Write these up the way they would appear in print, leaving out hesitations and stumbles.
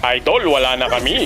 Idol, wala na kami.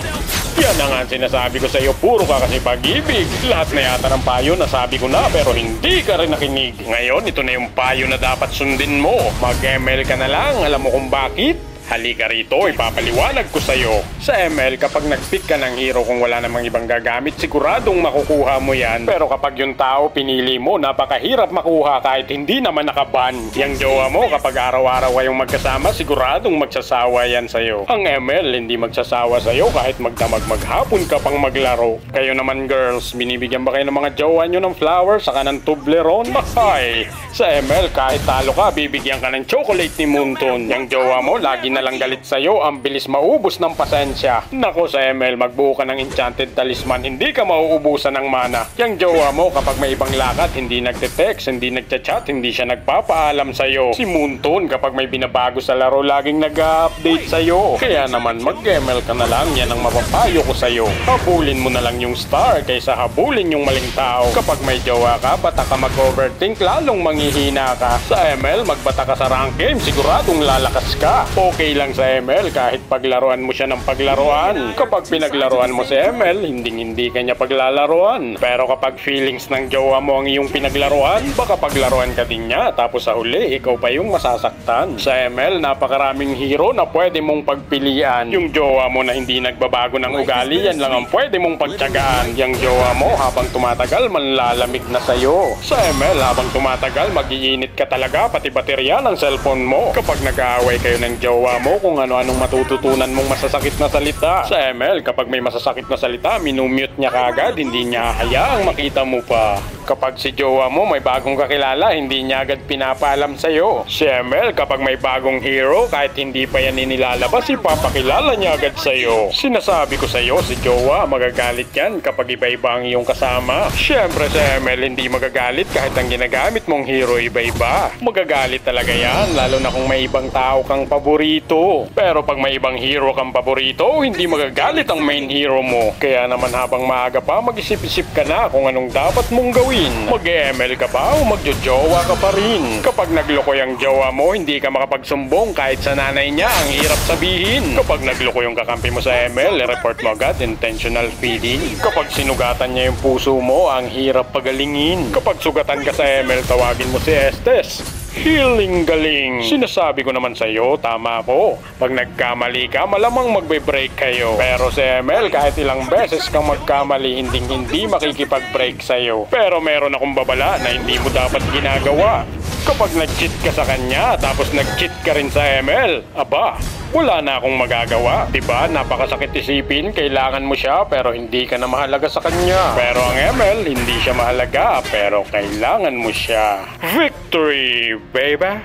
Yan na nga sinasabi ko sa iyo, puro ka kasi pag-ibig. Lahat na yata ng payo nasabi ko na pero hindi ka rin nakinig. Ngayon, ito na yung payo na dapat sundin mo. Mag-ML ka na lang, alam mo kung bakit? Halika rito, ipapaliwanag ko sa'yo. Sa ML, kapag nag-pick ka ng hero kung wala namang ibang gagamit, siguradong makukuha mo yan. Pero kapag yung tao pinili mo, napakahirap makuha kahit hindi naman nakaban. Yang jowa mo, kapag araw-araw kayong magkasama, siguradong magsasawa yan sa'yo. Ang ML, hindi magsasawa sa'yo kahit magdamag maghapon ka pang maglaro. Kayo naman girls, binibigyan ba kayo ng mga jowa nyo ng flowers saka ng Toblerone? Ay, sa ML, kahit talo ka, bibigyan ka ng chocolate ni Munton. Yang jowa mo, lagi na lang galit sa'yo, ang bilis maubos ng pasensya. Nako sa ML, magbuo ka ng enchanted talisman, hindi ka mauubusan ng mana. Yang jowa mo, kapag may ibang lakad, hindi nagte-text, hindi nagchat-chat, hindi siya nagpapaalam sa'yo. Si Munton, kapag may binabago sa laro, laging nag-update sa'yo. Kaya naman, mag-ML ka na lang, yan ang mapapayo ko sa'yo. Habulin mo na lang yung star kaysa habulin yung maling tao. Kapag may jowa ka, bata ka mag-overthink, lalong manghihina ka. Sa ML, magbata ka sa rank game, siguradong lalakas ka. Okay lang sa ML kahit paglaruan mo siya ng paglaruan. Kapag pinaglaruan mo si ML, hindi ka niya paglalaruan. Pero kapag feelings ng jowa mo ang iyong pinaglaruan, baka paglaruan ka din niya tapos sa huli, ikaw pa yung masasaktan. Sa ML, napakaraming hero na pwede mong pagpilian. Yung jowa mo na hindi nagbabago ng ugali, yan lang ang pwede mong pagtyagaan. Yung jowa mo, habang tumatagal, manlalamig na sa'yo. Sa ML, habang tumatagal, mag-iinit ka talaga, pati baterya ng cellphone mo. Kapag nag-aaway kayo ng jowa mo, kung ano-anong matututunan mong masasakit na salita. Sa ML, kapag may masasakit na salita, minumute niya kagad, hindi niya hayaang makita mo pa. Kapag si jowa mo may bagong kakilala, hindi niya agad pinapaalam sa'yo. Si ML, kapag may bagong hero, kahit hindi pa yan inilalabas, ipapakilala niya agad sa'yo. Sinasabi ko sa'yo, si jowa, magagalit yan kapag iba-iba ang iyong kasama. Siyempre sa ML, hindi magagalit kahit ang ginagamit mong hero iba-iba. Magagalit talaga yan, lalo na kung may ibang tao kang paborito. Pero pag may ibang hero kang paborito, hindi magagalit ang main hero mo. Kaya naman habang maaga pa, mag-isip-isip ka na kung anong dapat mong gawin. Mag-ML ka ba o magjojowa ka pa rin? Kapag nagloko yung jowa mo, hindi ka makapagsumbong kahit sa nanay niya, ang hirap sabihin. Kapag nagloko yung kakampi mo sa ML, report mo agad, intentional feeding. Kapag sinugatan niya yung puso mo, ang hirap pagalingin. Kapag sugatan ka sa ML, tawagin mo si Estes. Healing galing. Sinasabi ko naman sa'yo, tama ko. Pag nagkamali ka, malamang magbe-break kayo. Pero sa ML, kahit ilang beses kang magkamali, hindi makikipag-break sa'yo. Pero meron akong babala na hindi mo dapat ginagawa. Kapag nag-cheat ka sa kanya, tapos nag-cheat ka rin sa ML, aba, wala na akong magagawa. Diba? Napakasakit isipin, kailangan mo siya pero hindi ka na mahalaga sa kanya. Pero ang ML, hindi siya mahalaga pero kailangan mo siya. Victory, baby!